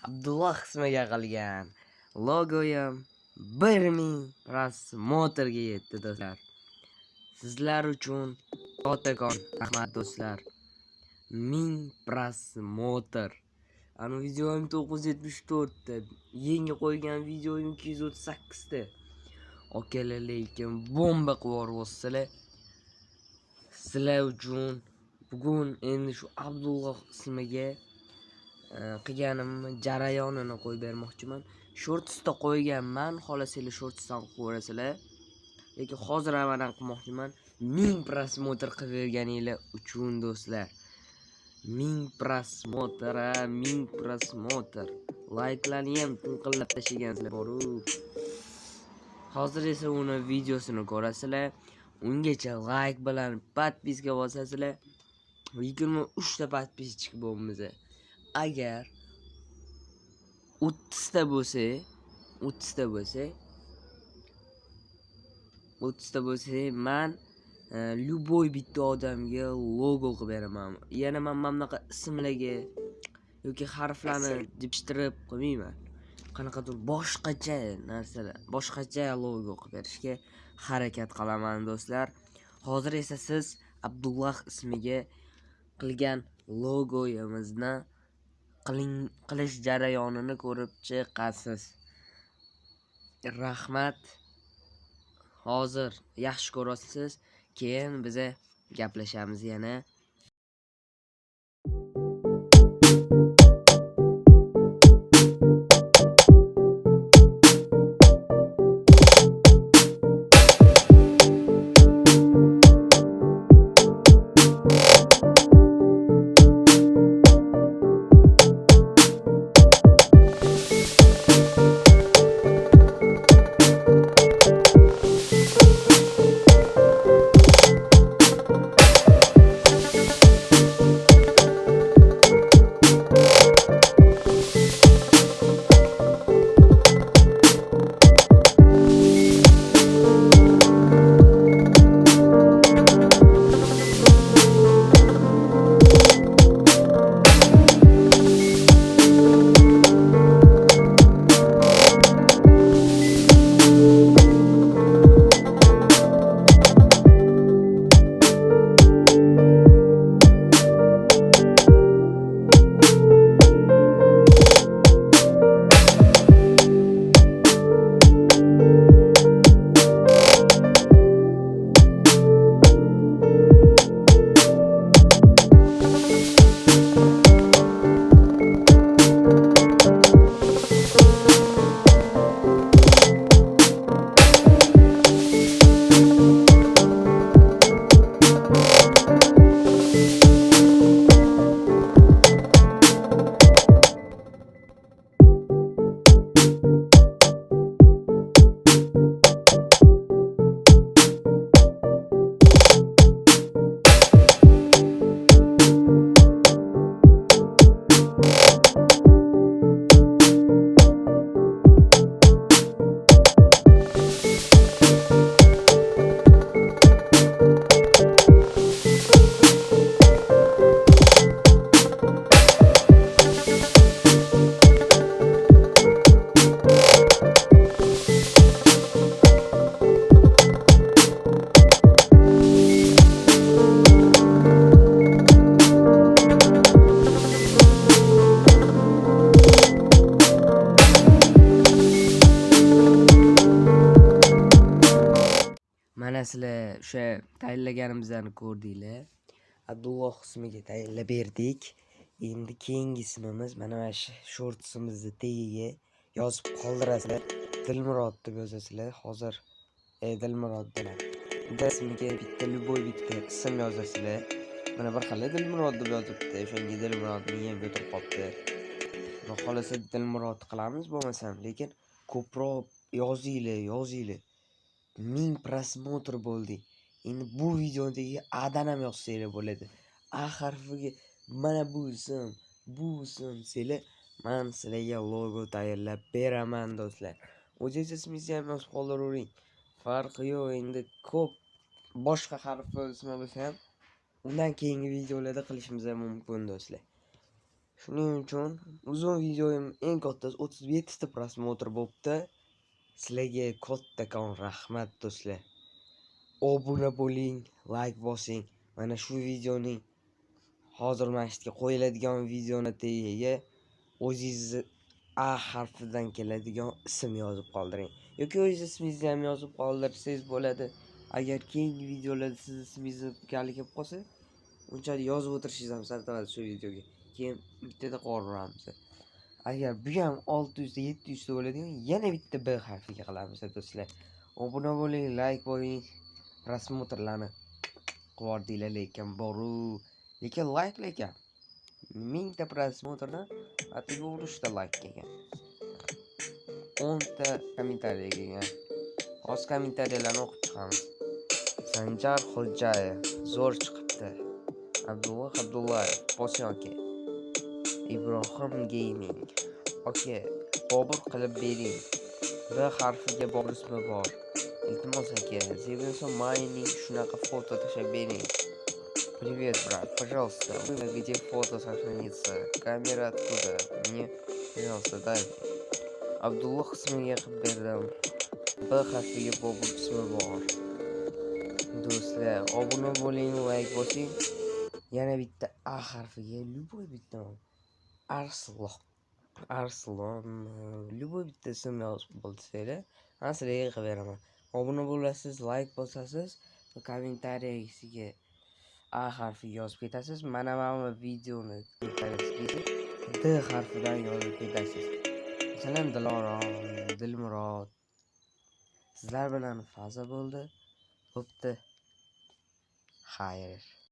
Abdulloh ismiga qilgan logoyim 1000 prosmotrga yetdi do'stlar. Sizlar uchun kattakon rahmat do'stlar. 1000 prosmotr. Ana videoim 974 ta, yangi qo'ygan videoim 238 ta. Okalar lekin bomba qilib yuborsizlar. Sizlar uchun bugun endi shu Abdulloh ismiga qilganim jarayonini qo'yib bermoqchiman. Shortsda qo'yganman, xohlasanglar shortsdan ko'rasizlar. Lekin hozir havadan qilmoqchiman. 1000 prosmotr qilib berganinglar uchun do'stlar. 1000 prosmotr, 1000 prosmotr. Like'larni ham tinqillab tashlagansizlar boru. Hozir esa uni videosini ko'rasizlar. Ungacha like bilan podpiska bosasizlar. 23 ta podpischik bo'lmasa, agar 30 ta bo'lsa, 30 ta bo'lsa, men любой bitta odamga logo qilib beraman. Yana men mana bunaqa ismlarga yoki harflarni dipshtirib qo'ymayman. Qanaqadir boshqacha narsalar, boshqacha logo qilib berishga harakat qilaman do'stlar. Hozir esa siz Abdulloh ismiga qilgan logoyimizni qilish jarayonini ko'rib chiqasiz. Rahmat. Hozir yaxshi ko'rasiz, keyin biz gaplashamiz yana. Mana sizlar o'sha tayinlaganimizni ko'rdinglar. Abdulloh ismiga tayinlab berdik. Endi keyingi ismimiz mana shu shortsimizni tagiga yozib qoldirasizlar. Dilmurod deb yozasizlar. Hozir Dilmurod bilan ismiga bitta любой bitta ism yozasizlar. Mana bir xil Dilmurod deb yozibdi. O'shanga Dilmurodni ham o'tirib qolibdi. Xudo xolasa Dilmurod qilamiz bo'lmasam, lekin ko'proq yozinglar. 1000 prosmotr bo'ldi. Endi bu videodagi A'dan ham yozsanglar bo'ladi. A harfiga mana bu ism sizlar, men sizlarga logo tayyorlab beraman do'stlar. O'zingiz ismingizni ham yozib qoldiravering. Farqi yo'q, endi ko'p boshqa harf ismi bo'lsa ham undan keyingi videolarda qilishimiz mumkin do'stlar. Shuning uchun uzun videoyim eng kattasi 37 ta prosmotr bo'libdi. Sizlarga kattakon rahmat do'stlar. Obuna bo'ling, like bosing. Mana shu videoning hozir mana shu yerga qo'yiladigan videoni tagiga o'zingizni A harfidan keladigan ism yozib qoldiring. Yoki o'z ismingizni ham yozib qoldirsangiz bo'ladi. Agar keyingi videolarda siz ismingizni kali kelib qolsa, unchalik yozib o'tirishingiz ham sartamadi shu videoga. Keyin bittada qoldiramiz. Agar bu ham 600 ta 700 ta bo'ladigan yana bitta B harfiga qilamiz do'stlar. Obuna bo'ling, like qo'ying. Prosmotrlarni quvordinglar lekin boru. Lekin like lekin 1000 ta prosmotrni atigi 3 ta like kelgan. 10 ta kommentariy kelgan. Hozir kommentariyalarni o'qib chiqamiz. Sanjar Xo'jayev zo'r chiqibdi. Abdulla Abdullayev Posyonka. Ibrohim Gaming. Okay, Bobur qilib bering. B harfiga Bobur ismi bor. Iltimos aka, Zevenson Mining shunaqa foto tashlab bering. Привет, брат, пожалуйста, где фото сохранится? Камера откуда? Мне, пожалуйста, дай. Abdulloh ismiga qilib berdim. B harfiga Bobur ismi bor. Do'stlar, obuna bo'ling, like bosing. Yana bitta A harfiga любой bitta Arslon, любой bitta ism yozib bo'lsanglar, men sizlarga qilib beraman. Obuna bo'lasiz, like bosasiz, kommentariyasiga A harfi yozib ketasiz. Mana videoni kommentariyasiga D harfidan yozib ketasiz. Masalan, Dilorom, Dilmurod. Sizlar bilan faza bo'ldi. Bo'pti. Xayr.